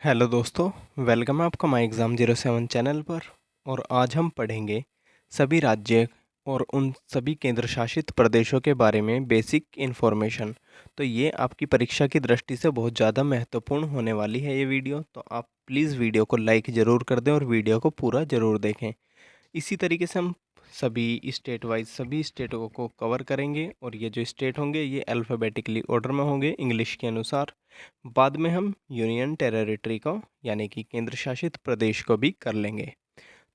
Hello दोस्तों, welcome है आपका माई एग्ज़ाम 07 चैनल पर। और आज हम पढ़ेंगे सभी राज्य और उन सभी केंद्र शासित प्रदेशों के बारे में बेसिक इन्फॉर्मेशन। तो ये आपकी परीक्षा की दृष्टि से बहुत ज़्यादा महत्वपूर्ण होने वाली है ये वीडियो। तो आप प्लीज़ वीडियो को लाइक ज़रूर कर दें और वीडियो को पूरा ज़रूर देखें। इसी तरीके से हम सभी स्टेट वाइज सभी स्टेटों को कवर करेंगे और ये जो स्टेट होंगे ये अल्फ़ाबेटिकली ऑर्डर में होंगे इंग्लिश के अनुसार। बाद में हम यूनियन टेरिटरी को यानी कि केंद्र शासित प्रदेश को भी कर लेंगे।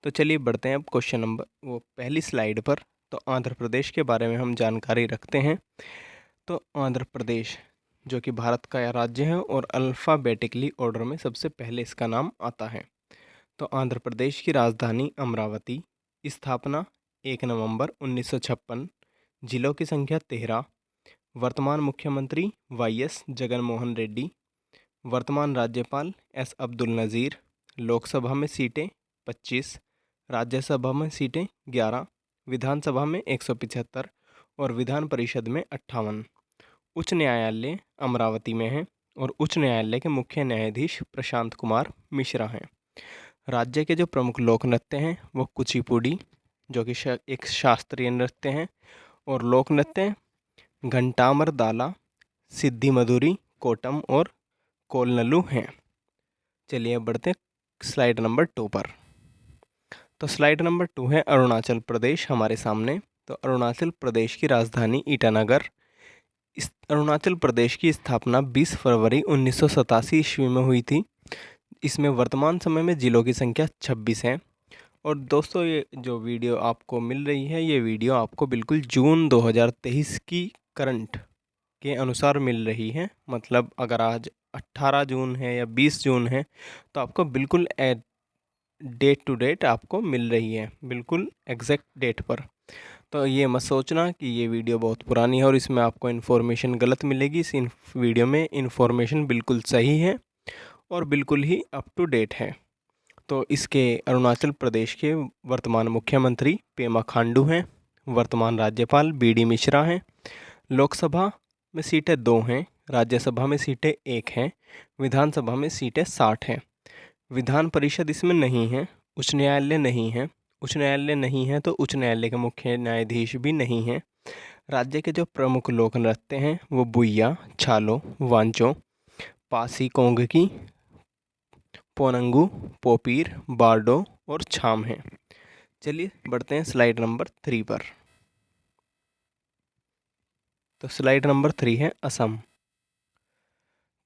तो चलिए बढ़ते हैं अब क्वेश्चन नंबर वो पहली स्लाइड पर। तो आंध्र प्रदेश के बारे में हम जानकारी रखते हैं। तो आंध्र प्रदेश जो कि भारत का राज्य है और अल्फ़ाबेटिकली ऑर्डर में सबसे पहले इसका नाम आता है। तो आंध्र प्रदेश की राजधानी अमरावती। स्थापना 1 नवंबर 1956। जिलों की संख्या 13। वर्तमान मुख्यमंत्री वाईएस जगनमोहन रेड्डी। वर्तमान राज्यपाल एस अब्दुल नज़ीर। लोकसभा में सीटें 25। राज्यसभा में सीटें 11। विधानसभा में 175 और विधान परिषद में 58। उच्च न्यायालय अमरावती में है और उच्च न्यायालय के मुख्य न्यायाधीश प्रशांत कुमार मिश्रा हैं। राज्य के जो प्रमुख लोक नृत्य हैं वो कुचिपुड़ी जो कि एक शास्त्रीय नृत्य हैं, और लोक नृत्य घंटामर दाला, सिद्धि मधुरी, कोटम और कोलनलू हैं। चलिए अब बढ़ते स्लाइड नंबर 2 पर। तो स्लाइड नंबर 2 है अरुणाचल प्रदेश हमारे सामने। तो अरुणाचल प्रदेश की राजधानी ईटानगर। इस अरुणाचल प्रदेश की स्थापना 20 फरवरी 1987 ईस्वी में हुई थी। इसमें वर्तमान समय में जिलों की संख्या 26 है। और दोस्तों ये जो वीडियो आपको मिल रही है ये वीडियो आपको बिल्कुल जून 2023 की करंट के अनुसार मिल रही है। मतलब अगर आज 18 जून है या 20 जून है तो आपको बिल्कुल डेट टू डेट आपको मिल रही है, बिल्कुल एग्जैक्ट डेट पर। तो ये मत सोचना कि ये वीडियो बहुत पुरानी है और इसमें आपको इन्फॉर्मेशन गलत मिलेगी। इस वीडियो में इन्फॉर्मेशन बिल्कुल सही है और बिल्कुल ही अप टू डेट है। तो इसके अरुणाचल प्रदेश के वर्तमान मुख्यमंत्री पेमा खांडू हैं। वर्तमान राज्यपाल बीडी मिश्रा हैं। लोकसभा में सीटें 2 हैं। राज्यसभा में सीटें 1 हैं। विधानसभा में सीटें 60 हैं। विधान परिषद इसमें नहीं है। उच्च न्यायालय नहीं है। उच्च न्यायालय नहीं है तो उच्च न्यायालय के मुख्य न्यायाधीश भी नहीं हैं। राज्य के जो प्रमुख लोक नृत्य हैं वो बुइया, छालो, वांचो, पासी कोंगकी, पोनंगू, पोपीर, बारडो और छाम हैं। चलिए बढ़ते हैं स्लाइड नंबर 3 पर। तो स्लाइड नंबर 3 है असम।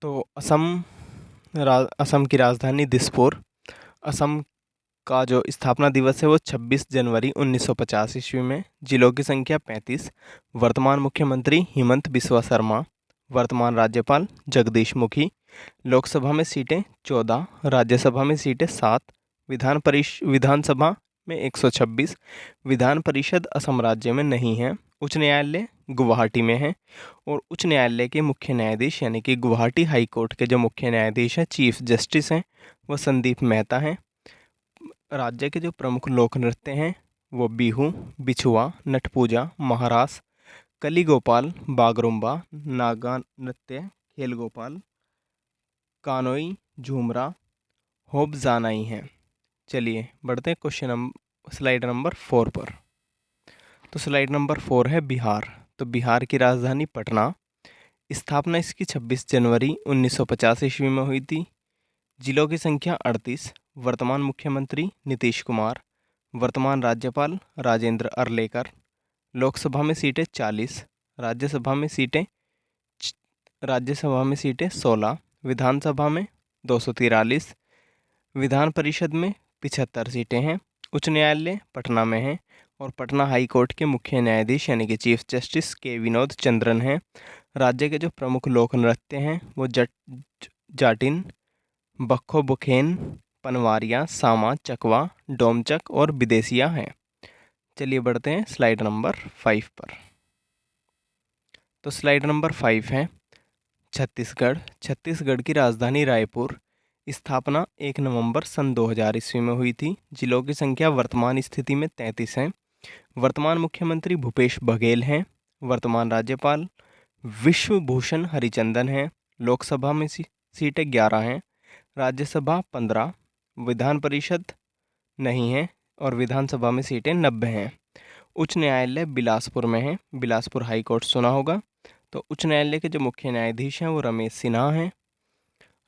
तो असम की राजधानी दिसपुर। असम का जो स्थापना दिवस है वो 26 जनवरी 1950 ईस्वी में। जिलों की संख्या 35। वर्तमान मुख्यमंत्री हिमंत बिस्वा शर्मा। वर्तमान राज्यपाल जगदीश मुखी। लोकसभा में सीटें 14। राज्यसभा में सीटें 7। विधानसभा में 126। विधान परिषद असम राज्य में नहीं है। उच्च न्यायालय गुवाहाटी में है और उच्च न्यायालय के मुख्य न्यायाधीश यानी कि गुवाहाटी हाई कोर्ट के जो मुख्य न्यायाधीश हैं चीफ जस्टिस हैं वो संदीप मेहता हैं। राज्य के जो प्रमुख लोक नृत्य हैं वो बिहू, बिछुआ, नटपूजा, महारास, कली गोपाल, बागरुम्बा, नागा नृत्य, खेल गोपाल, कानोई, झूमरा, होप जानाई हैं। चलिए बढ़ते हैं स्लाइड नंबर 4 पर। तो स्लाइड नंबर 4 है बिहार। तो बिहार की राजधानी पटना। स्थापना इसकी 26 जनवरी 1950 ईस्वी में हुई थी। जिलों की संख्या 38। वर्तमान मुख्यमंत्री नीतीश कुमार। वर्तमान राज्यपाल राजेंद्र अर्लेकर। लोकसभा में सीटें 40। राज्यसभा में सीटें राज्यसभा में सीटें 16। विधानसभा में 243। विधान परिषद में 75 सीटें हैं। उच्च न्यायालय पटना में है और पटना हाई कोर्ट के मुख्य न्यायाधीश यानी कि चीफ जस्टिस के विनोद चंद्रन हैं। राज्य के जो प्रमुख लोक नृत्य हैं वो जाटिन, बख्खो बुखेन, पनवारिया, सामा, चकवा, डोमचक और विदेशिया हैं। चलिए बढ़ते हैं स्लाइड नंबर 5 पर। तो स्लाइड नंबर 5 है छत्तीसगढ़। छत्तीसगढ़ की राजधानी रायपुर। स्थापना 1 नवंबर सन 2000 ईस्वी में हुई थी। जिलों की संख्या वर्तमान स्थिति में 33 है। वर्तमान मुख्यमंत्री भूपेश बघेल हैं। वर्तमान राज्यपाल विश्वभूषण हरिचंदन हैं। लोकसभा में सीटें 11 हैं। राज्यसभा 15, विधान परिषद नहीं है और विधानसभा में सीटें 90 हैं। उच्च न्यायालय बिलासपुर में है, बिलासपुर हाई कोर्ट सुना होगा। तो उच्च न्यायालय के जो मुख्य न्यायाधीश हैं वो रमेश सिन्हा हैं।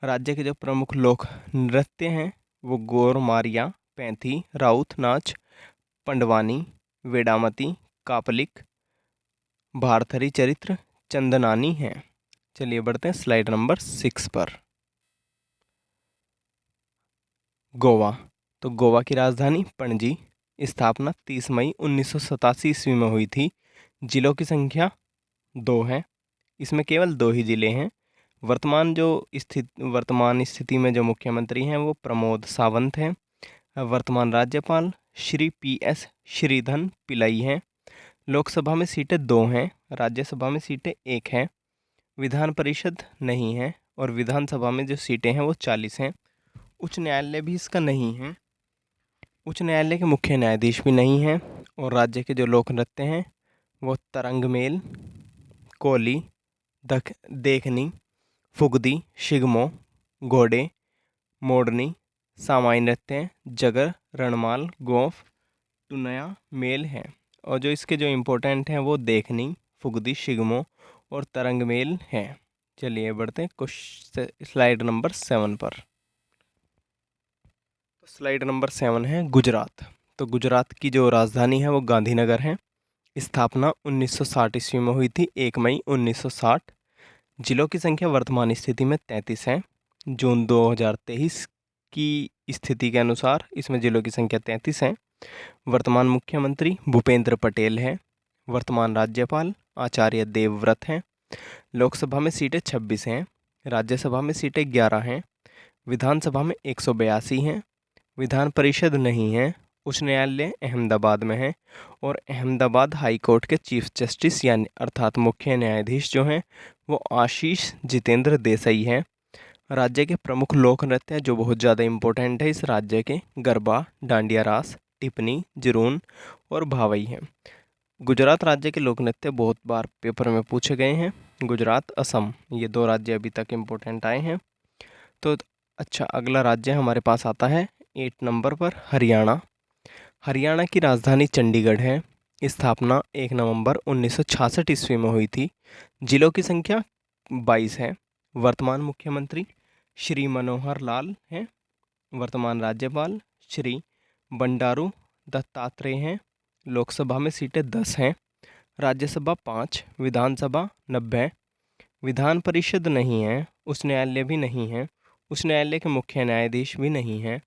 राज्य के जो प्रमुख लोक नृत्य हैं वो गोरमारिया, पैंथी, राउत नाच, पंडवानी, वेडामती, कापलिक, भारथरी चरित्र, चंदनानी हैं। चलिए बढ़ते हैं स्लाइड नंबर 6 पर। गोवा। तो गोवा की राजधानी पणजी, स्थापना 30 मई 1987 ईस्वी में हुई थी। जिलों की संख्या 2 है, इसमें केवल 2 ही ज़िले हैं। वर्तमान स्थिति में जो मुख्यमंत्री हैं वो प्रमोद सावंत हैं। वर्तमान राज्यपाल श्री PS श्रीधन पिल्लई हैं। लोकसभा में सीटें 2 हैं, राज्यसभा में सीटें 1 हैं। विधान परिषद नहीं है और विधानसभा में जो सीटें हैं वो 40 हैं। उच्च न्यायालय भी इसका नहीं है, उच्च न्यायालय के मुख्य न्यायाधीश भी नहीं हैं। और राज्य के जो लोक नृत्य हैं वो तरंगमेल, कोली, देखनी, फुगदी, शिगमो, घोड़े, मोरनी, सामाई नृत्य, जगर, रणमाल, गोफ, टुनया, मेल हैं। और जो इसके जो इम्पोर्टेंट हैं वो देखनी, फुगदी, शिगमो और तरंगमेल हैं। चलिए बढ़ते हैं स्लाइड नंबर 7 पर। तो स्लाइड नंबर 7 है गुजरात। तो गुजरात की जो राजधानी है वो गांधीनगर है। स्थापना 1960 ईस्वी में हुई थी, 1 मई 1960। जिलों की संख्या वर्तमान स्थिति में 33 है। जून 2023 की स्थिति के अनुसार इसमें जिलों की संख्या 33 है। वर्तमान मुख्यमंत्री भूपेंद्र पटेल है। वर्तमान राज्यपाल आचार्य देवव्रत हैं। लोकसभा में सीटें 26 हैं, राज्यसभा में सीटें 11 हैं। विधानसभा में 182 हैं। विधान परिषद नहीं है। उच्च न्यायालय अहमदाबाद में है और अहमदाबाद हाई कोर्ट के चीफ जस्टिस यानी अर्थात मुख्य न्यायाधीश जो हैं वो आशीष जितेंद्र देसाई हैं। राज्य के प्रमुख लोक नृत्य जो बहुत ज़्यादा इम्पोर्टेंट है इस राज्य के, गरबा, डांडिया रास, टिप्पणी, जुरून और भावई हैं। गुजरात राज्य के लोक नृत्य बहुत बार पेपर में पूछे गए हैं। गुजरात, असम, ये 2 राज्य अभी तक इम्पोर्टेंट आए हैं। तो अच्छा, अगला राज्य हमारे पास आता है 8 नंबर पर, हरियाणा। हरियाणा की राजधानी चंडीगढ़ है। स्थापना 1 नवंबर 1966 ईस्वी में हुई थी। जिलों की संख्या 22 है। वर्तमान मुख्यमंत्री श्री मनोहर लाल हैं। वर्तमान राज्यपाल श्री बंडारू दत्तात्रेय हैं। लोकसभा में सीटें 10 हैं, राज्यसभा 5, विधानसभा 90। विधान परिषद नहीं है, उच्च न्यायालय भी नहीं है, उच्च न्यायालय के मुख्य न्यायाधीश भी नहीं हैं।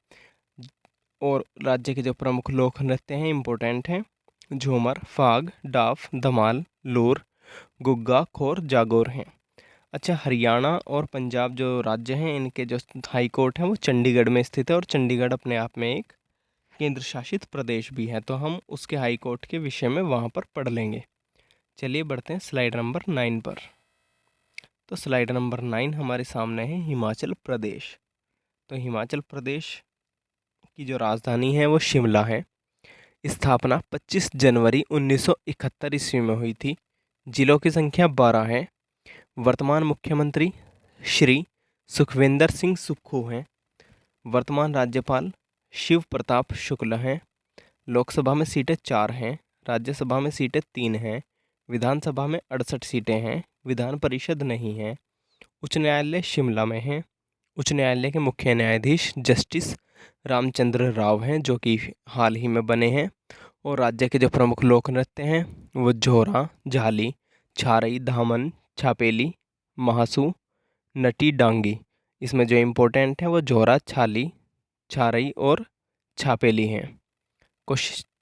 और राज्य के जो प्रमुख लोक नृत्य हैं इम्पोर्टेंट हैं, झूमर, फाग, डाफ, धमाल, लूर, गुग्गा, खोर, जागोर हैं। अच्छा, हरियाणा और पंजाब जो राज्य हैं इनके जो हाई कोर्ट हैं वो चंडीगढ़ में स्थित है और चंडीगढ़ अपने आप में एक केंद्र शासित प्रदेश भी है, तो हम उसके हाई कोर्ट के विषय में वहाँ पर पढ़ लेंगे। चलिए बढ़ते हैं स्लाइड नंबर 9 पर। तो स्लाइड नंबर 9 हमारे सामने है हिमाचल प्रदेश। तो हिमाचल प्रदेश की जो राजधानी है वो शिमला है। स्थापना 25 जनवरी 1971 ईस्वी में हुई थी। जिलों की संख्या 12 है। वर्तमान मुख्यमंत्री श्री सुखविंदर सिंह सुक्खू हैं। वर्तमान राज्यपाल शिव प्रताप शुक्ल हैं। लोकसभा में सीटें 4 हैं, राज्यसभा में सीटें 3 हैं। विधानसभा में 68 सीटें हैं। विधान परिषद नहीं है। उच्च न्यायालय शिमला में है। उच्च न्यायालय के मुख्य न्यायाधीश जस्टिस रामचंद्र राव हैं जो कि हाल ही में बने हैं। और राज्य के जो प्रमुख लोक नृत्य हैं वो झोरा, झाली, छारई, धामन, छापेली, महासू, नटी, डांगी। इसमें जो इम्पोर्टेंट है वो झोरा, छाली, छारई और छापेली हैं।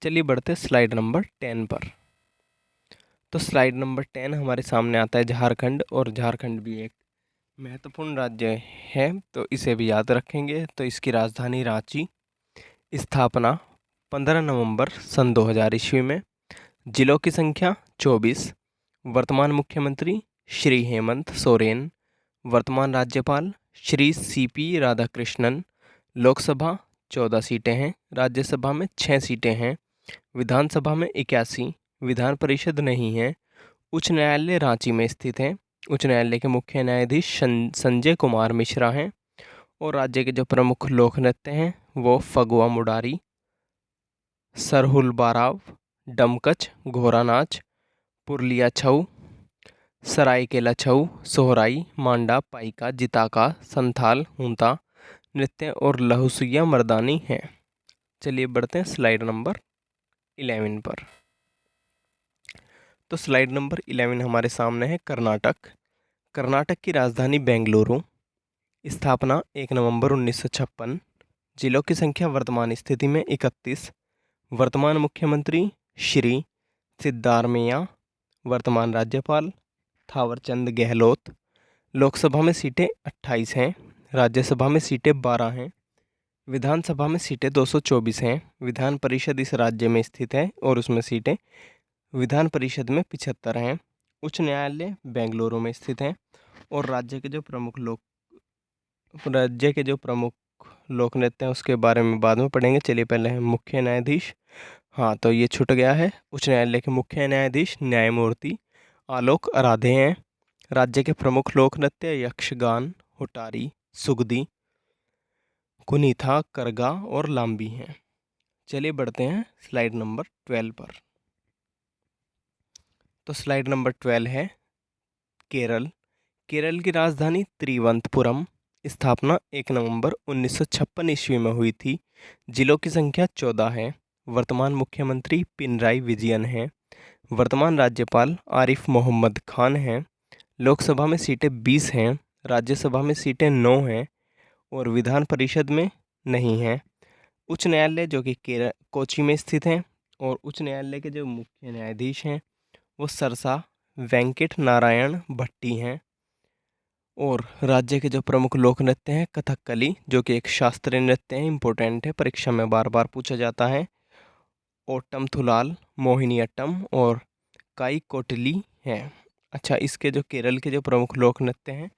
चलिए बढ़ते स्लाइड नंबर 10 पर। तो स्लाइड नंबर 10 हमारे सामने आता है झारखंड, और झारखंड भी एक महत्वपूर्ण राज्य है तो इसे भी याद रखेंगे। तो इसकी राजधानी रांची। स्थापना 15 नवंबर सन 2000 ईस्वी में। जिलों की संख्या 24। वर्तमान मुख्यमंत्री श्री हेमंत सोरेन। वर्तमान राज्यपाल श्री CP राधाकृष्णन। लोकसभा 14 सीटें हैं, राज्यसभा में 6 सीटें हैं। विधानसभा में 81। विधान परिषद नहीं है। उच्च न्यायालय रांची में स्थित है। उच्च न्यायालय के मुख्य न्यायाधीश संजय कुमार मिश्रा हैं। और राज्य के जो प्रमुख लोक नृत्य हैं वो फगुआ मुडारी, सरहुल बाराव, डमकच, घोड़ा नाच, पुरलिया छऊ, सरायकेला छऊ, सोहराई, मांडा, पाइका, जिताका, संथाल, हूंता नृत्य और लहुसिया मर्दानी हैं। चलिए बढ़ते हैं स्लाइड नंबर 11 पर। तो स्लाइड नंबर 11 हमारे सामने है कर्नाटक। कर्नाटक की राजधानी बेंगलुरु। स्थापना 1 नवंबर 1956। जिलों की संख्या वर्तमान स्थिति में 31। वर्तमान मुख्यमंत्री श्री सिद्धारमैया। वर्तमान राज्यपाल थावरचंद गहलोत। लोकसभा में सीटें 28 हैं। राज्यसभा में सीटें 12 हैं। विधानसभा में सीटें 224 हैं। विधान परिषद इस राज्य में स्थित है और उसमें सीटें विधान परिषद में 75 हैं। उच्च न्यायालय बेंगलुरु में स्थित है और राज्य के जो प्रमुख लोक नृत्य हैं उसके बारे में बाद में पढ़ेंगे। चलिए पहले है मुख्य न्यायाधीश। हाँ, तो ये छूट गया है। उच्च न्यायालय के मुख्य न्यायाधीश न्यायमूर्ति आलोक आराधे हैं। राज्य के प्रमुख लोक नृत्य यक्षगान, हुटारी, सुगदी, कुनीथा, करगा और लांबी हैं। चलिए बढ़ते हैं स्लाइड नंबर 12 पर। तो स्लाइड नंबर 12 है केरल। केरल की राजधानी तिरुवनंतपुरम। स्थापना 1 नवंबर 1956 ईस्वी में हुई थी। जिलों की संख्या 14 है। वर्तमान मुख्यमंत्री पिनराई विजयन हैं। वर्तमान राज्यपाल आरिफ मोहम्मद खान हैं। लोकसभा में सीटें 20 हैं। राज्यसभा में सीटें 9 हैं और विधान परिषद में नहीं हैं। उच्च न्यायालय जो कि कोची में स्थित है और उच्च न्यायालय के जो मुख्य न्यायाधीश हैं वो सरसा वेंकट नारायण भट्टी हैं। और राज्य के जो प्रमुख लोक नृत्य हैं कथकली जो कि एक शास्त्रीय नृत्य है, इम्पोर्टेंट है, परीक्षा में बार बार पूछा जाता है। ओटम थुलाल, मोहिनीअट्टम और काई कोटली हैं। अच्छा, इसके जो केरल के जो प्रमुख लोक नृत्य हैं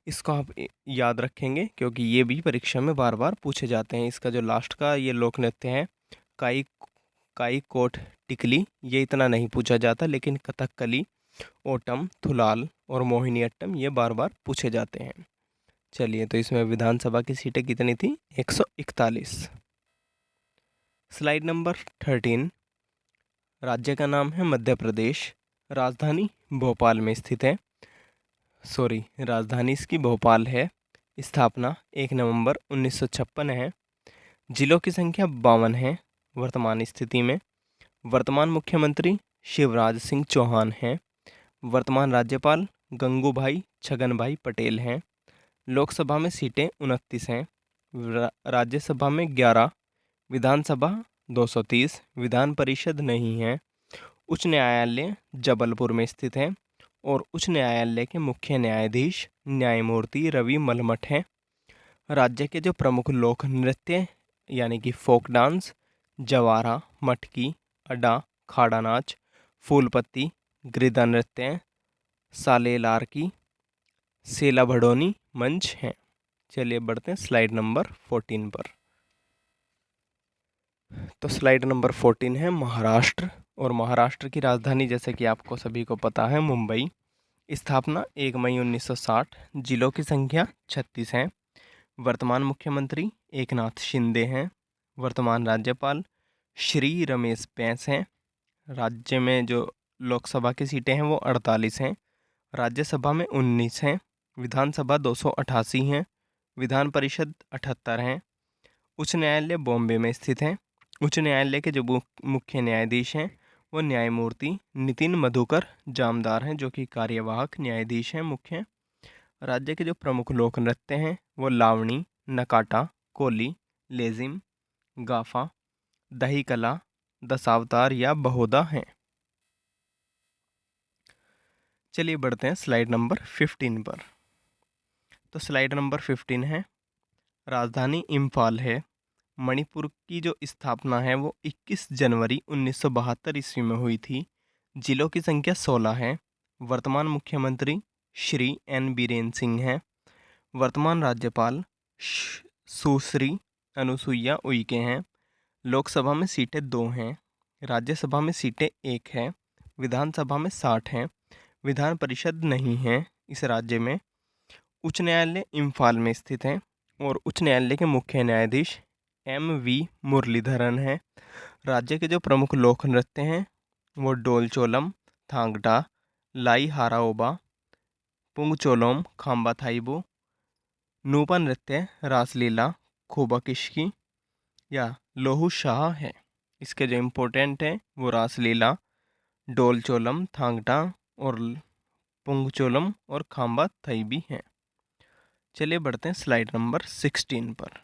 इसको आप याद रखेंगे क्योंकि ये भी परीक्षा में बार बार पूछे जाते हैं। इसका जो लास्ट का ये लोक नृत्य है काई काई कोट टिकली, ये इतना नहीं पूछा जाता, लेकिन कथकली, ओटम थुलाल और मोहिनीअट्टम ये बार बार पूछे जाते हैं। चलिए, तो इसमें विधानसभा की सीटें कितनी थी? 141। Slide number 13। राज्य का नाम है मध्य प्रदेश। राजधानी भोपाल में स्थित है। राजधानी इसकी भोपाल है। स्थापना 1 नवंबर 1956 है। जिलों की संख्या 52 है वर्तमान स्थिति में। वर्तमान मुख्यमंत्री शिवराज सिंह चौहान हैं। वर्तमान राज्यपाल गंगूभाई छगनभाई पटेल हैं। लोकसभा में सीटें 29 हैं। राज्यसभा में 11। विधानसभा 230। विधान परिषद नहीं है। उच्च न्यायालय जबलपुर में स्थित है और उच्च न्यायालय के मुख्य न्यायाधीश न्यायमूर्ति रवि मलमठ हैं। राज्य के जो प्रमुख लोक नृत्य यानी कि फोक डांस जवारा, मटकी, अड्डा, खाड़ा नाच, फूलपत्ती, गिरधा नृत्य, सालेलारकी, सेला भड़ोनी मंच हैं। चलिए बढ़ते हैं स्लाइड नंबर 14 पर। तो स्लाइड नंबर 14 है महाराष्ट्र। और महाराष्ट्र की राजधानी जैसे कि आपको सभी को पता है मुंबई। स्थापना 1 मई 1960। जिलों की संख्या 36 है। वर्तमान मुख्यमंत्री एकनाथ शिंदे हैं। वर्तमान राज्यपाल श्री रमेश बैस हैं। राज्य में जो लोकसभा की सीटें हैं वो 48 हैं। राज्यसभा में 19 हैं। विधानसभा 288 हैं। विधान परिषद 78 हैं। उच्च न्यायालय बॉम्बे में स्थित है। उच्च न्यायालय के जो मुख्य न्यायाधीश हैं वो न्यायमूर्ति नितिन मधुकर जामदार हैं जो कि कार्यवाहक न्यायाधीश हैं मुख्य। राज्य के जो प्रमुख लोक नृत्य हैं वो लावणी, नकाटा, कोली, लेजिम, गाफा, दही कला, दशावतार या बहोदा हैं। चलिए बढ़ते हैं स्लाइड नंबर 15 पर। तो स्लाइड नंबर 15 है राजधानी इम्फाल है। मणिपुर की जो स्थापना है वो 21 जनवरी 1972 ईस्वी में हुई थी। जिलों की संख्या 16 है। वर्तमान मुख्यमंत्री श्री एन बीरेन सिंह हैं। वर्तमान राज्यपाल सुश्री अनुसुईया उइके हैं। लोकसभा में सीटें 2 हैं। राज्यसभा में सीटें 1 है। विधानसभा में 60 हैं। विधान परिषद नहीं है इस राज्य में। उच्च न्यायालय इम्फाल में स्थित है और उच्च न्यायालय के मुख्य न्यायाधीश M.V. मुरलीधरन हैं। राज्य के जो प्रमुख लोक नृत्य हैं वो डोलचोलम, थांगटा, लाई हाराओबा, पुंगचोलोम, खाम्बा थाईबू, नूपा नृत्य, रासलीला, खोबा किश्की या लोहू शाह है। इसके जो इम्पोर्टेंट है वो रासलीला, डोलचोलम, थांगटा और पुंगचोलम और खाम्बा थाईबी हैं। चलिए बढ़ते हैं स्लाइड नंबर 16 पर।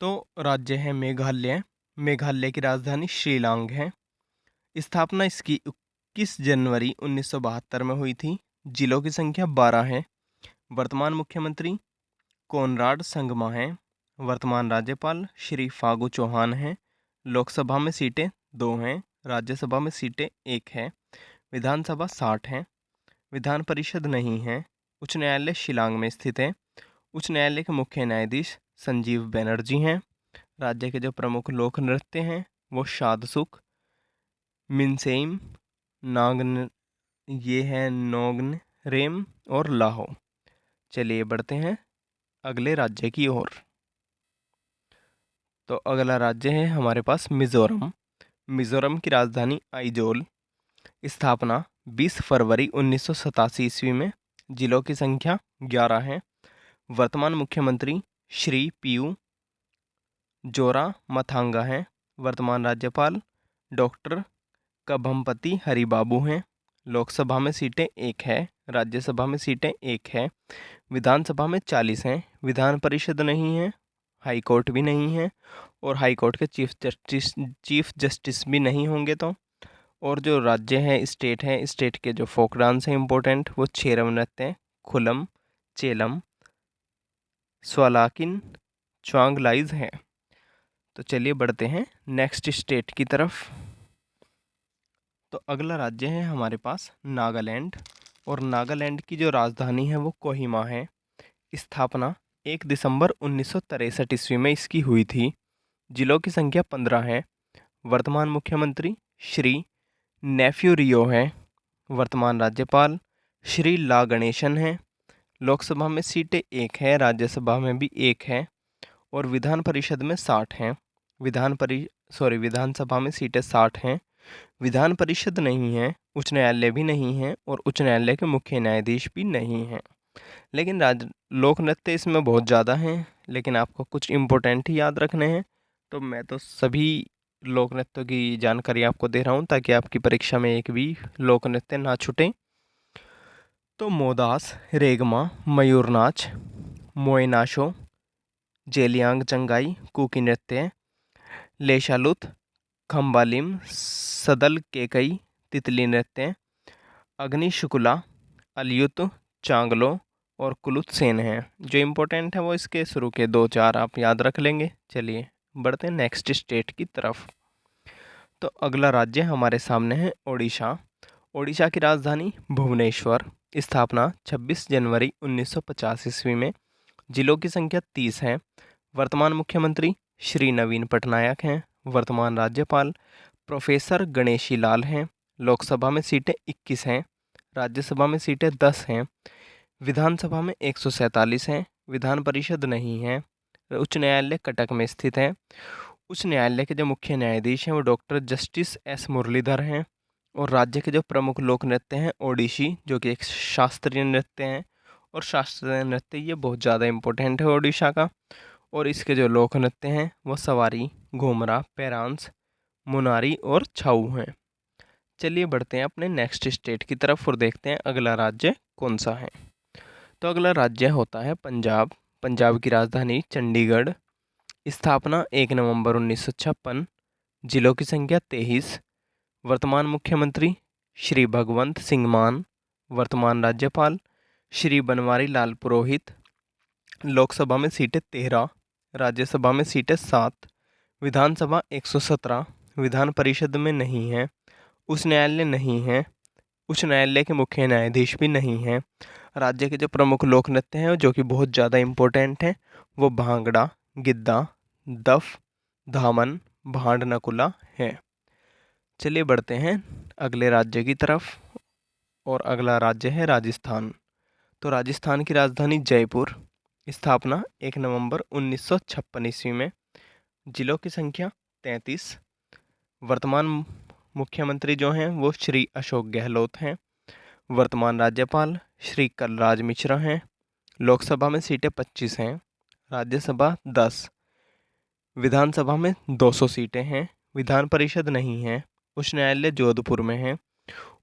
तो राज्य है मेघालय। मेघालय की राजधानी शिलांग है। स्थापना इसकी 21 जनवरी 1972 में हुई थी। जिलों की संख्या 12 है। वर्तमान मुख्यमंत्री कोनराड संगमा हैं। वर्तमान राज्यपाल श्री फागू चौहान हैं। लोकसभा में सीटें 2 हैं। राज्यसभा में सीटें 1 है। विधानसभा 60 है। विधान परिषद नहीं है। उच्च न्यायालय शिलांग में स्थित है। उच्च न्यायालय के मुख्य न्यायाधीश संजीव बनर्जी हैं। राज्य के जो प्रमुख लोक नृत्य हैं वो शादसुक, मिनसेम, नागन, ये है नोगन, रेम और लाहो। चलिए बढ़ते हैं अगले राज्य की ओर। तो अगला राज्य है हमारे पास मिज़ोरम। मिज़ोरम की राजधानी आइजोल। स्थापना 20 फरवरी 1987 ईस्वी में। जिलों की संख्या 11 है। वर्तमान मुख्यमंत्री श्री पीयू जोरा मथांगा हैं। वर्तमान राज्यपाल डॉक्टर कभमपति हरिबाबू हैं। लोकसभा में सीटें 1 है। राज्यसभा में सीटें 1 है। विधानसभा में 40 हैं। विधान परिषद नहीं है। हाई कोर्ट भी नहीं है और हाई कोर्ट के चीफ जस्टिस भी नहीं होंगे। तो और जो राज्य है स्टेट के जो फोक डांस हैं इम्पोर्टेंट वो छेरम नृत्य हैं, खुलम, चेलम, स्वालाकिन, च्वांगलाइज हैं। तो चलिए बढ़ते हैं नेक्स्ट स्टेट की तरफ। तो अगला राज्य है हमारे पास नागालैंड। और नागालैंड की जो राजधानी है वो कोहिमा है। स्थापना 1 दिसंबर 1963 ईस्वी में इसकी हुई थी। जिलों की संख्या 15 है। वर्तमान मुख्यमंत्री श्री नेफ्यू रियो हैं। वर्तमान राज्यपाल श्री ला गणेशन हैं। लोकसभा में सीटें 1 है। राज्यसभा में भी 1 है और विधान परिषद में 60 हैं। विधानसभा में सीटें 60 हैं। विधान परिषद नहीं है। उच्च न्यायालय भी नहीं है और उच्च न्यायालय के मुख्य न्यायाधीश भी नहीं हैं। लेकिन लोक नृत्य इसमें बहुत ज़्यादा हैं, लेकिन आपको कुछ इम्पोर्टेंट ही याद रखने हैं। तो मैं तो सभी लोक नृत्यों की जानकारी आपको दे रहा हूँ ताकि आपकी परीक्षा में एक भी लोक नृत्य ना छूटे। तो मोदास, रेगमा, मयूर नाच, मोयनाशो, जेलियांग चंगाई, कुकी नृत्य, लेशालुत, खम्बालिम, सदल केकई, तितली नृत्य, अग्निशुक्ला, अलियुत, चांगलो और कुलुत्सेन हैं। जो इम्पोर्टेंट है वो इसके शुरू के 2-4 आप याद रख लेंगे। चलिए बढ़ते हैं नेक्स्ट स्टेट की तरफ। तो अगला राज्य हमारे सामने है ओडिशा। ओडिशा की राजधानी भुवनेश्वर। स्थापना 26 जनवरी 1950 ईस्वी में। जिलों की संख्या 30 है। वर्तमान मुख्यमंत्री श्री नवीन पटनायक हैं। वर्तमान राज्यपाल प्रोफेसर गणेशी लाल हैं। लोकसभा में सीटें 21 हैं। राज्यसभा में सीटें 10 हैं। विधानसभा में 147 हैं। विधान परिषद नहीं है। उच्च न्यायालय कटक में स्थित है। उच्च न्यायालय के जो मुख्य न्यायाधीश हैं वो डॉक्टर जस्टिस एस मुरलीधर हैं। और राज्य के जो प्रमुख लोक नृत्य हैं ओडिशी, जो कि एक शास्त्रीय नृत्य हैं। और शास्त्रीय नृत्य ये बहुत ज़्यादा इम्पोर्टेंट है ओडिशा का। और इसके जो लोक नृत्य हैं वो सवारी, घूमरा, पैरांस, मुनारी और छाऊ हैं। चलिए बढ़ते हैं अपने नेक्स्ट स्टेट की तरफ और देखते हैं अगला राज्य कौन सा है। तो अगला राज्य होता है पंजाब। पंजाब की राजधानी चंडीगढ़। स्थापना 1 नवंबर 1956। जिलों की संख्या 23। वर्तमान मुख्यमंत्री श्री भगवंत सिंह मान। वर्तमान राज्यपाल श्री बनवारी लाल पुरोहित। लोकसभा में सीटें 13। राज्यसभा में सीटें 7। विधानसभा 117। विधान परिषद में नहीं है। उच्च न्यायालय नहीं है। उच्च न्यायालय के मुख्य न्यायाधीश भी नहीं हैं। राज्य के जो प्रमुख लोक नृत्य हैं जो कि बहुत ज़्यादा इम्पोर्टेंट हैं वो भांगड़ा, गिद्दा, दफ, धामन, भांड नकुला है। चलिए बढ़ते हैं अगले राज्य की तरफ और अगला राज्य है राजस्थान। तो राजस्थान की राजधानी जयपुर, स्थापना 1 नवंबर 1956 ईस्वी में। जिलों की संख्या 33। वर्तमान मुख्यमंत्री जो हैं वो श्री अशोक गहलोत हैं। वर्तमान राज्यपाल श्री कलराज मिश्रा हैं। लोकसभा में सीटें 25 हैं, राज्यसभा 10, विधानसभा में 200 सीटें हैं, विधान परिषद नहीं है। उच्च न्यायालय जोधपुर में है।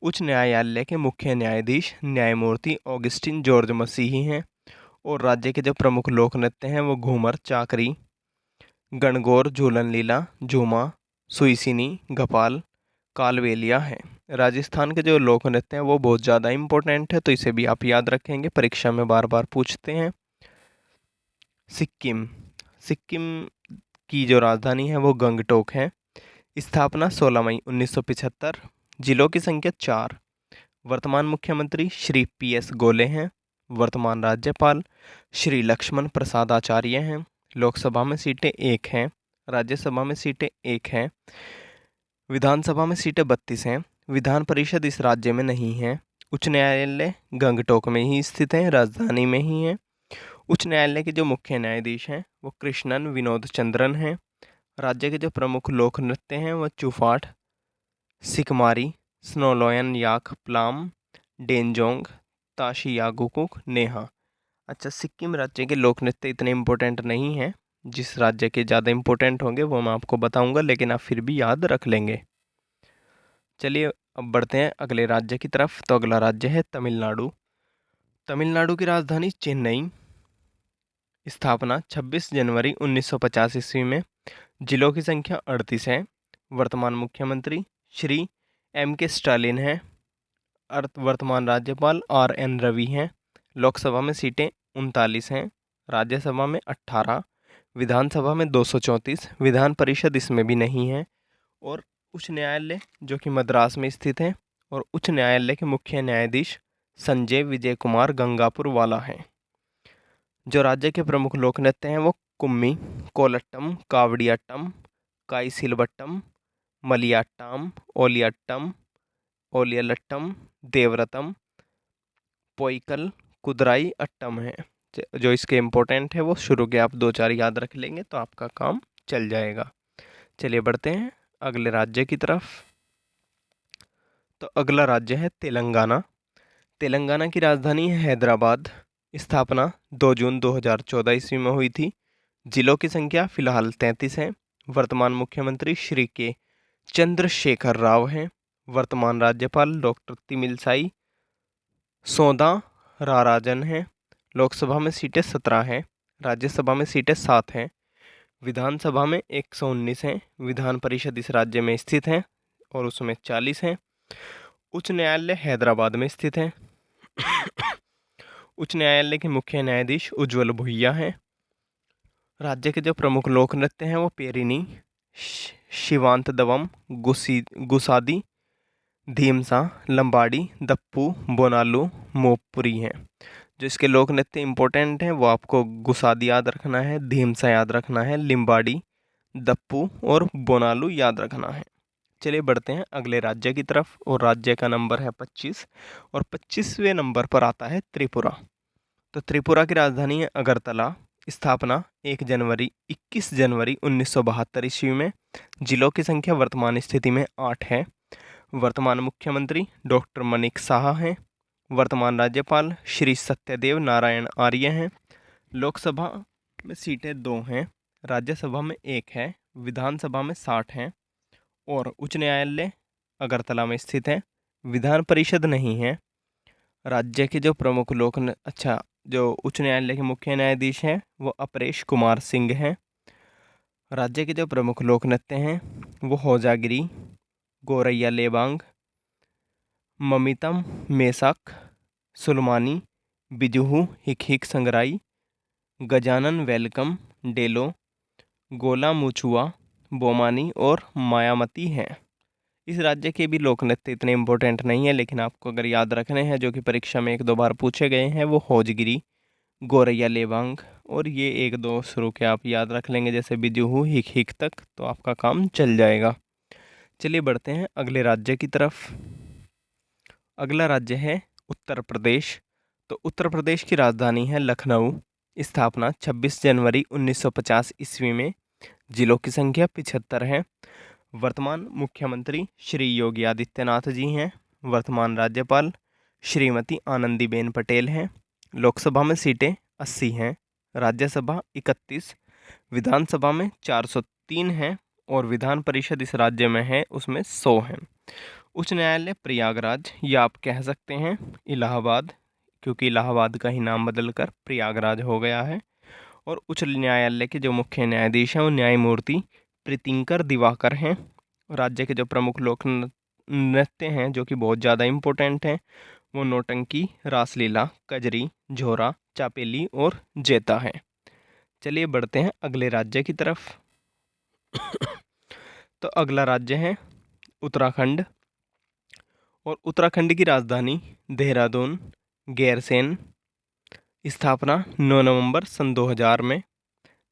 उच्च न्यायालय के मुख्य न्यायाधीश न्यायमूर्ति ऑगस्टिन जॉर्ज मसीही हैं। और राज्य के जो प्रमुख लोक नृत्य हैं वो घूमर, चाकरी, गणगौर, झूलन लीला, झूमा, सुईसिनी, गपाल, कालबेलिया है। राजस्थान के जो लोक नृत्य हैं वो बहुत ज़्यादा इम्पोर्टेंट है, तो इसे भी आप याद रखेंगे, परीक्षा में बार बार पूछते हैं। सिक्किम, सिक्किम की जो राजधानी है वो गंगटोक है। स्थापना 16 मई 1975। जिलों की संख्या 4। वर्तमान मुख्यमंत्री श्री PS गोले हैं। वर्तमान राज्यपाल श्री लक्ष्मण प्रसाद आचार्य हैं। लोकसभा में सीटें 1 हैं, राज्यसभा में सीटें 1 हैं, विधानसभा में सीटें 32 हैं। विधान परिषद इस राज्य में नहीं है। उच्च न्यायालय गंगटोक में ही स्थित है, राजधानी में ही है। उच्च न्यायालय के जो मुख्य न्यायाधीश हैं वो कृष्णन विनोद चंद्रन हैं। राज्य के जो प्रमुख लोक नृत्य हैं वो चूफाट, सिकमारी, स्नोलोयन याक प्लाम, डेंजोंग, ताशी यागुकुक, नेहा। अच्छा, सिक्किम राज्य के लोक नृत्य इतने इम्पोर्टेंट नहीं हैं। जिस राज्य के ज़्यादा इम्पोर्टेंट होंगे वो मैं आपको बताऊंगा, लेकिन आप फिर भी याद रख लेंगे। चलिए अब बढ़ते हैं अगले राज्य की तरफ। तो अगला राज्य है तमिलनाडु। तमिलनाडु की राजधानी चेन्नई। स्थापना 26 जनवरी 1950 ईस्वी में। जिलों की संख्या 38 है। वर्तमान मुख्यमंत्री श्री M.K. स्टालिन हैं। वर्तमान राज्यपाल R.N. रवि हैं। लोकसभा में सीटें 39 हैं, राज्यसभा में 18, विधानसभा में 234, विधान परिषद इसमें भी नहीं है। और उच्च न्यायालय जो कि मद्रास में स्थित है, और उच्च न्यायालय के मुख्य न्यायाधीश संजय विजय कुमार गंगापुर वाला हैं। जो राज्य के प्रमुख लोक नृत्य हैं वो कुम्मी, कोलट्टम, कावड़ियाट्टम, काईसिलबट्टम, मलियाट्टम, ओलियाट्टम, ओलियलट्टम, देवरतम, पोइकल, कुदराई अट्टम है। जो इसके इम्पोर्टेंट है वो शुरू के आप 2-4 याद रख लेंगे तो आपका काम चल जाएगा। चलिए बढ़ते हैं अगले राज्य की तरफ। तो अगला राज्य है तेलंगाना। तेलंगाना की राजधानी है हैदराबाद। स्थापना 2 जून 2014 ईस्वी में हुई थी। जिलों की संख्या फिलहाल 33 है। वर्तमान मुख्यमंत्री श्री के चंद्रशेखर राव हैं। वर्तमान राज्यपाल डॉक्टर तिमिलसाई सौदा राराजन हैं। लोकसभा में सीटें 17 हैं, राज्यसभा में सीटें 7 हैं, विधानसभा में 119 हैं, विधान परिषद इस राज्य में स्थित है और उसमें 40 हैं। उच्च न्यायालय हैदराबाद में स्थित है। उच्च न्यायालय के मुख्य न्यायाधीश उज्ज्वल भुइया हैं। राज्य के जो प्रमुख लोक नृत्य हैं वो पेरिनी, शिवांतदवम, गुसादी, धीमसा, लंबाड़ी, दप्पू, बोनालू, मोपुरी हैं। जो इसके लोक नृत्य इम्पोर्टेंट हैं वो आपको गुसादी याद रखना है, धीमसा याद रखना है, लिम्बाड़ी, दप्पू और बोनालू याद रखना है। चलिए बढ़ते हैं अगले राज्य की तरफ, और राज्य का नंबर है 25, और 25वें नंबर पर आता है त्रिपुरा। तो त्रिपुरा की राजधानी है अगरतला। स्थापना 21 जनवरी 1972 ईस्वी में। जिलों की संख्या वर्तमान स्थिति में 8 है। वर्तमान मुख्यमंत्री डॉक्टर मनिक साहा हैं। वर्तमान राज्यपाल श्री सत्यदेव नारायण आर्य हैं। लोकसभा में सीटें 2 हैं, राज्यसभा में 1 है, विधानसभा में 60 हैं, और उच्च न्यायालय अगरतला में स्थित है। विधान परिषद नहीं है। राज्य के जो प्रमुख जो उच्च न्यायालय के मुख्य न्यायाधीश हैं वो अपरेश कुमार सिंह हैं। राज्य के जो प्रमुख लोक नृत्य हैं वो होजागिरी, गोरैया लेबांग, ममितम मेसाक, सुलमानी, बिजुहू हिक हिक संगराई, गजानन वेलकम, डेलो, गोला मुचुआ, बोमानी और मायामती हैं। इस राज्य के भी लोक नृत्य इतने इम्पोर्टेंट नहीं है, लेकिन आपको अगर याद रखने हैं जो कि परीक्षा में 1-2 बार पूछे गए हैं वो होजगिरी, गोरैया लेबांग, और ये 1-2 शुरू के आप याद रख लेंगे जैसे बिजुहू हिक हिक तक, तो आपका काम चल जाएगा। चलिए बढ़ते हैं अगले राज्य की तरफ। अगला राज्य है उत्तर प्रदेश। तो उत्तर प्रदेश की राजधानी है लखनऊ। स्थापना 26 जनवरी 1950 ईस्वी में। जिलों की संख्या 75 है। वर्तमान मुख्यमंत्री श्री योगी आदित्यनाथ जी हैं। वर्तमान राज्यपाल श्रीमती आनंदीबेन पटेल हैं। लोकसभा में सीटें 80 हैं। राज्यसभा 31, विधानसभा में 403 हैं और विधान परिषद इस राज्य में है उसमें 100 हैं। उच्च न्यायालय प्रयागराज, या आप कह सकते हैं इलाहाबाद, क्योंकि इलाहाबाद का ही नाम बदलकर प्रयागराज हो गया है। और उच्च न्यायालय के जो मुख्य न्यायाधीश हैं वो न्यायमूर्ति प्रीतिंकर दिवाकर हैं। राज्य के जो प्रमुख लोक नृत्य हैं जो कि बहुत ज़्यादा इम्पोर्टेंट हैं, वो नौटंकी, रासलीला, कजरी, झोरा, चापेली और जेता है। चलिए बढ़ते हैं अगले राज्य की तरफ। तो अगला राज्य है उत्तराखंड। और उत्तराखंड की राजधानी देहरादून, गैरसैंण। स्थापना 9 नवंबर सन 2000 में।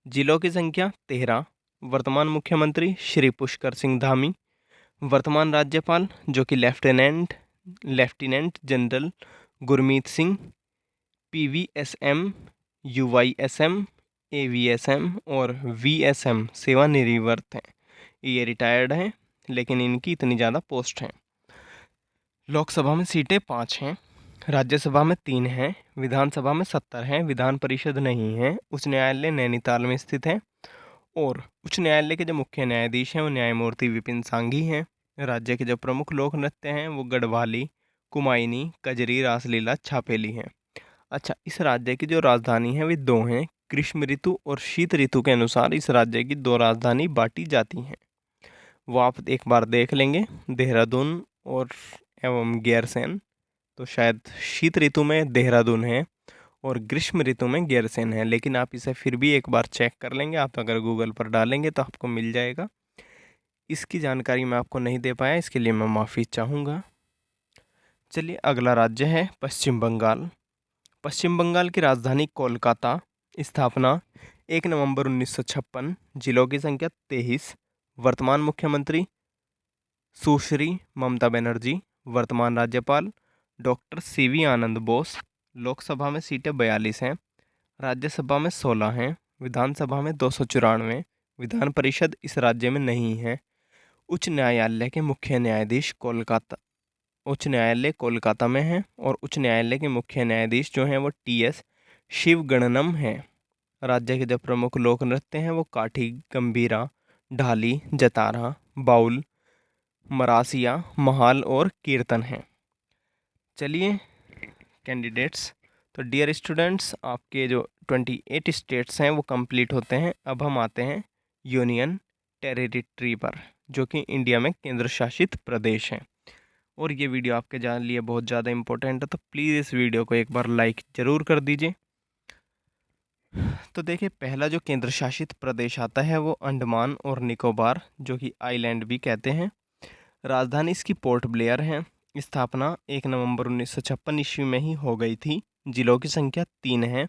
जिलों की संख्या 13। वर्तमान मुख्यमंत्री श्री पुष्कर सिंह धामी। वर्तमान राज्यपाल जो कि lieutenant general Gurmeet Singh. PVSM, UYSM, AVSM और VSM सेवानिवृत्त हैं। ये रिटायर्ड हैं, लेकिन इनकी इतनी ज़्यादा पोस्ट हैं। लोकसभा में सीटें 5 हैं। राज्यसभा में 3 हैं। विधानसभा में 70 हैं। विधान परिषद नहीं है। उच्च न्यायालय नैनीताल में स्थित है। और उच्च न्यायालय के जो मुख्य न्यायाधीश हैं वो न्यायमूर्ति विपिन सांघी हैं। राज्य के जो प्रमुख लोक नृत्य हैं वो गढ़वाली, कुमायूनी, कजरी, रासलीला, छापेली हैं। अच्छा, इस राज्य की जो राजधानी है वे 2 हैं। ग्रीष्म ऋतु और शीत ऋतु के अनुसार इस राज्य की 2 राजधानी बांटी जाती हैं। वो आप एक बार देख लेंगे, देहरादून और एवं गैरसैंण। तो शायद शीत ऋतु में देहरादून है और ग्रीष्म ऋतु में गैरसैंण है, लेकिन आप इसे फिर भी एक बार चेक कर लेंगे। आप अगर गूगल पर डालेंगे तो आपको मिल जाएगा। इसकी जानकारी मैं आपको नहीं दे पाया, इसके लिए मैं माफ़ी चाहूँगा। चलिए अगला राज्य है पश्चिम बंगाल। पश्चिम बंगाल की राजधानी कोलकाता। स्थापना 1 नवंबर 1956। जिलों की संख्या 23। वर्तमान मुख्यमंत्री सुश्री ममता बनर्जी। वर्तमान राज्यपाल डॉक्टर CV आनंद बोस। लोकसभा में सीटें 42 हैं। राज्यसभा में 16 हैं। विधानसभा में 294। विधान परिषद इस राज्य में नहीं है। उच्च न्यायालय के मुख्य न्यायाधीश उच्च न्यायालय कोलकाता में है और उच्च न्यायालय के मुख्य न्यायाधीश जो हैं वो TS शिवगणनम हैं। राज्य के जो प्रमुख लोक नृत्य हैं वो काठी, गंभीरा, ढाली, जतारा, बाउल, मरासिया, महाल और कीर्तन हैं। चलिए कैंडिडेट्स, तो डियर स्टूडेंट्स, आपके जो 28 स्टेट्स हैं वो कंप्लीट होते हैं। अब हम आते हैं यूनियन टेरिटरी पर, जो कि इंडिया में केंद्र शासित प्रदेश हैं। और ये वीडियो आपके लिए बहुत ज़्यादा इम्पोर्टेंट है, तो प्लीज़ इस वीडियो को एक बार लाइक ज़रूर कर दीजिए। तो देखिए, पहला जो केंद्र शासित प्रदेश आता है वो अंडमान और निकोबार, जो कि आइलैंड भी कहते हैं। राजधानी इसकी पोर्ट ब्लेयर है। स्थापना 1 नवंबर 1956 ईस्वी में ही हो गई थी। जिलों की संख्या 3 है।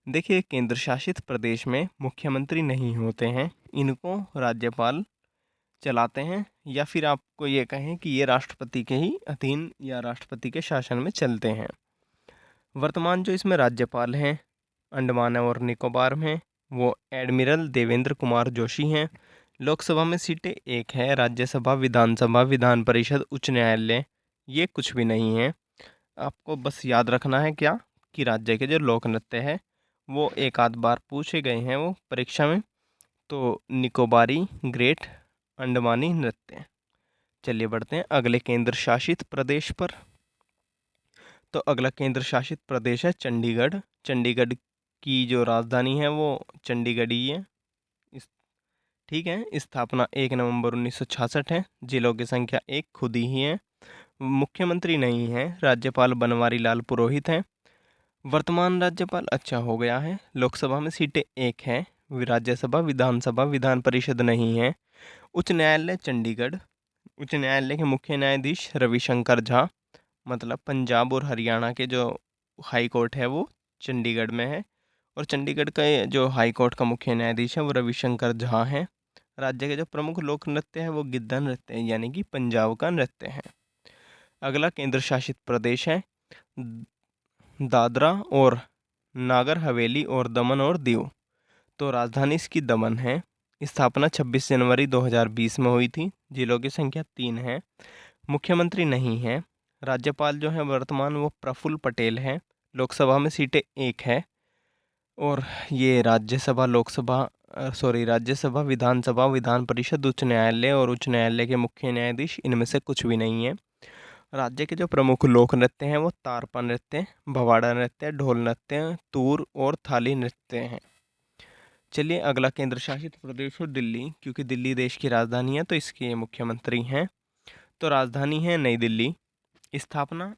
देखिए, केंद्र शासित प्रदेश में मुख्यमंत्री नहीं होते हैं, इनको राज्यपाल चलाते हैं, या फिर आपको ये कहें कि ये राष्ट्रपति के ही अधीन या राष्ट्रपति के शासन में चलते हैं। वर्तमान जो इसमें राज्यपाल हैं अंडमान और निकोबार में, वो एडमिरल देवेंद्र कुमार जोशी हैं। लोकसभा में सीटें 1 है। राज्यसभा, विधानसभा, विधान परिषद, उच्च न्यायालय ये कुछ भी नहीं है। आपको बस याद रखना है क्या, कि राज्य के जो लोक नृत्य है वो एक आध बार पूछे गए हैं वो परीक्षा में, तो निकोबारी, ग्रेट अंडमानी नृत्य। चलिए बढ़ते हैं अगले केंद्र शासित प्रदेश पर। तो अगला केंद्र शासित प्रदेश है चंडीगढ़। चंडीगढ़ की जो राजधानी है वो चंडीगढ़ ही है। ठीक है। स्थापना 1 नवंबर 1966 है। जिलों की संख्या 1 खुद ही है। मुख्यमंत्री नहीं है। राज्यपाल बनवारी लाल पुरोहित हैं। वर्तमान राज्यपाल अच्छा हो गया है। लोकसभा में सीटें 1 है। राज्यसभा, विधानसभा, विधान परिषद नहीं है। उच्च न्यायालय चंडीगढ़। उच्च न्यायालय के मुख्य न्यायाधीश रविशंकर झा। मतलब पंजाब और हरियाणा के जो हाई कोर्ट है वो चंडीगढ़ में है, और चंडीगढ़ का जो हाई कोर्ट का मुख्य न्यायाधीश है वो रविशंकर झा हैं। राज्य के जो प्रमुख लोक नृत्य है वो गिद्धा नृत्य है, यानी कि पंजाब का नृत्य है। अगला केंद्र शासित प्रदेश है दादरा और नागर हवेली और दमन और दीव। तो राजधानी इसकी दमन है। स्थापना 26 जनवरी 2020 में हुई थी। जिलों की संख्या 3 है। मुख्यमंत्री नहीं है। राज्यपाल जो है वर्तमान वो प्रफुल्ल पटेल है। लोकसभा में सीटें 1 है। और ये राज्यसभा, विधानसभा, विधान परिषद, उच्च न्यायालय और उच्च न्यायालय के मुख्य न्यायाधीश इनमें से कुछ भी नहीं है। राज्य के जो प्रमुख लोक नृत्य हैं वो तारपा नृत्य, भवाड़ा नृत्य, ढोल नृत्य, तूर और थाली नृत्य हैं। चलिए अगला केंद्र शासित प्रदेश है दिल्ली, क्योंकि दिल्ली देश की राजधानी है तो इसके मुख्यमंत्री हैं। तो राजधानी है नई दिल्ली। स्थापना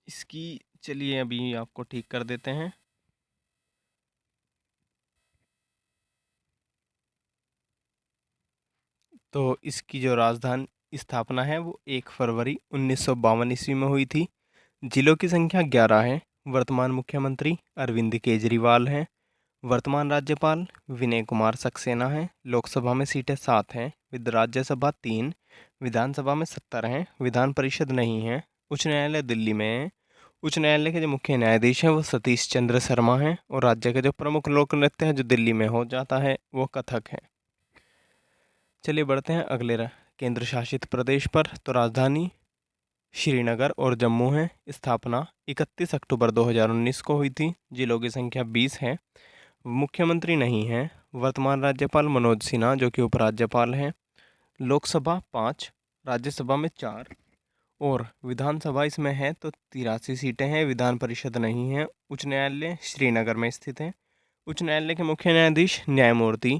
इसकी, चलिए अभी आपको ठीक कर देते हैं। तो इसकी जो राजधानी स्थापना है वो 1 फरवरी 1952 ईस्वी में हुई थी। जिलों की संख्या 11 है। वर्तमान मुख्यमंत्री अरविंद केजरीवाल हैं। वर्तमान राज्यपाल विनय कुमार सक्सेना हैं। लोकसभा में सीटें 7 हैं। राज्यसभा 3, विधानसभा में 70 हैं। विधान परिषद नहीं है। उच्च न्यायालय दिल्ली में है। उच्च न्यायालय के जो मुख्य न्यायाधीश हैं वो सतीश चंद्र शर्मा हैं। और राज्य के जो प्रमुख लोक नृत्य है जो दिल्ली में हो जाता है वो कथक है। चलिए बढ़ते हैं अगले केंद्र शासित प्रदेश पर। तो राजधानी श्रीनगर और जम्मू है। स्थापना 31 अक्टूबर 2019 को हुई थी। जिलों की संख्या 20 है। मुख्यमंत्री नहीं है। वर्तमान राज्यपाल मनोज सिन्हा जो कि उपराज्यपाल हैं। लोकसभा 5, राज्यसभा में 4 और विधानसभा इसमें है तो 83 सीटें हैं। विधान परिषद नहीं है। उच्च न्यायालय श्रीनगर में स्थित है। उच्च न्यायालय के मुख्य न्यायाधीश न्यायमूर्ति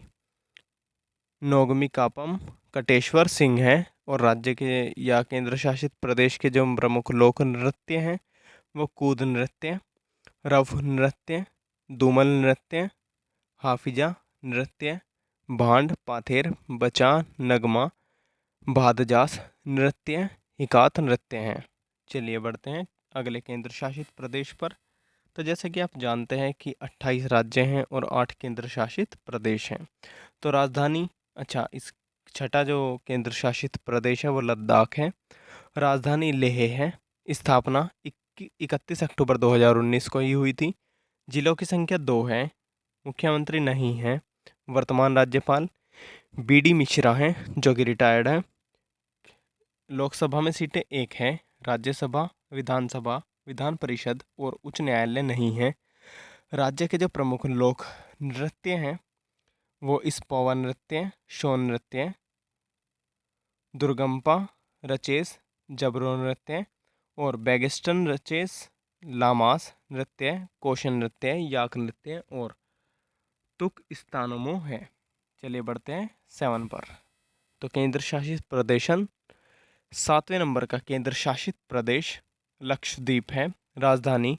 नोगमी कापम कटेश्वर सिंह हैं। और राज्य के या केंद्र शासित प्रदेश के जो प्रमुख लोक नृत्य हैं वो कूद नृत्य, रव नृत्य, धूमल नृत्य, हाफिजा नृत्य, भांड, पाथेर, बचा, नगमा, भादजास नृत्य, हिकात नृत्य हैं। चलिए बढ़ते हैं अगले केंद्र शासित प्रदेश पर। तो जैसे कि आप जानते हैं कि 28 राज्य हैं और 8 केंद्र शासित प्रदेश हैं। तो राजधानी, अच्छा, इस छठा जो केंद्र शासित प्रदेश है वो लद्दाख है। राजधानी लेह है। स्थापना 31 अक्टूबर 2019 को ही हुई थी। जिलों की संख्या 2 है। मुख्यमंत्री नहीं है। वर्तमान राज्यपाल बीडी मिश्रा हैं जो कि रिटायर्ड हैं। लोकसभा में सीटें 1 है। राज्यसभा, विधानसभा, विधान परिषद और उच्च न्यायालय नहीं है। राज्य के जो प्रमुख लोक नृत्य हैं वो इस्पौवा नृत्य, शोन नृत्य, दुर्गम्पा, रचेस, जबरो नृत्य और बैगेस्टन रचेस, लामास नृत्य, कोशन नृत्य, याक नृत्य और तुक स्थानमो है। चलिए बढ़ते हैं 7 पर। तो केंद्र शासित प्रदेशन 7वें नंबर का केंद्र शासित प्रदेश लक्षद्वीप है। राजधानी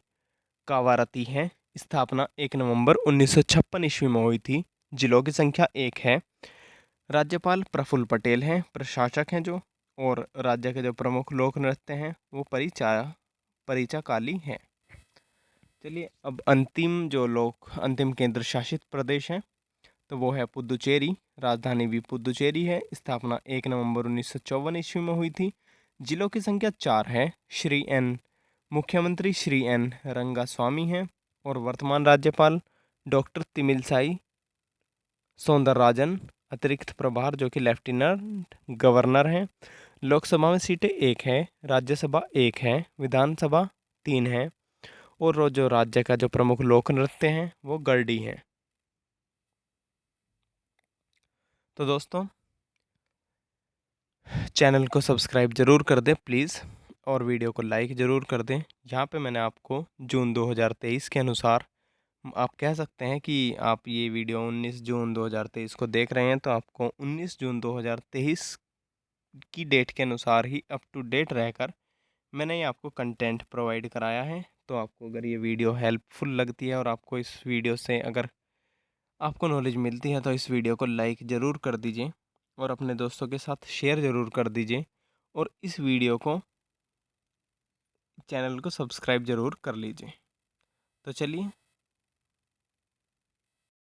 कावारती है। स्थापना 1 नवंबर 1956 ईस्वी में हुई थी। जिलों की संख्या 1 है। राज्यपाल प्रफुल्ल पटेल हैं। प्रशासक हैं जो, और राज्य के जो प्रमुख लोक नृत्य हैं वो परिचा काली हैं। चलिए अब अंतिम केंद्र शासित प्रदेश हैं तो वो है पुदुचेरी। राजधानी भी पुदुचेरी है। स्थापना 1 नवंबर 1954 ईस्वी में हुई थी। जिलों की संख्या 4 है। मुख्यमंत्री श्री एन रंगास्वामी हैं। और वर्तमान राज्यपाल डॉक्टर तिमिलसाई सौंदरराजन, अतिरिक्त प्रभार जो कि लेफ्टिनेंट गवर्नर हैं। लोकसभा में सीटें 1 है। राज्यसभा 1 है। विधानसभा 3 है। और जो राज्य का जो प्रमुख लोक नृत्य हैं वो गरडी हैं। तो दोस्तों चैनल को सब्सक्राइब ज़रूर कर दें प्लीज़, और वीडियो को लाइक ज़रूर कर दें। यहाँ पे मैंने आपको जून 2023 के अनुसार, आप कह सकते हैं कि आप ये वीडियो 19 जून 2023 को देख रहे हैं तो आपको 19 जून 2023 की डेट के अनुसार ही अप टू डेट रहकर मैंने ये आपको कंटेंट प्रोवाइड कराया है। तो आपको अगर ये वीडियो हेल्पफुल लगती है और आपको इस वीडियो से अगर आपको नॉलेज मिलती है तो इस वीडियो को लाइक ज़रूर कर दीजिए और अपने दोस्तों के साथ शेयर ज़रूर कर दीजिए, और इस वीडियो को, चैनल को सब्सक्राइब ज़रूर कर लीजिए। तो चलिए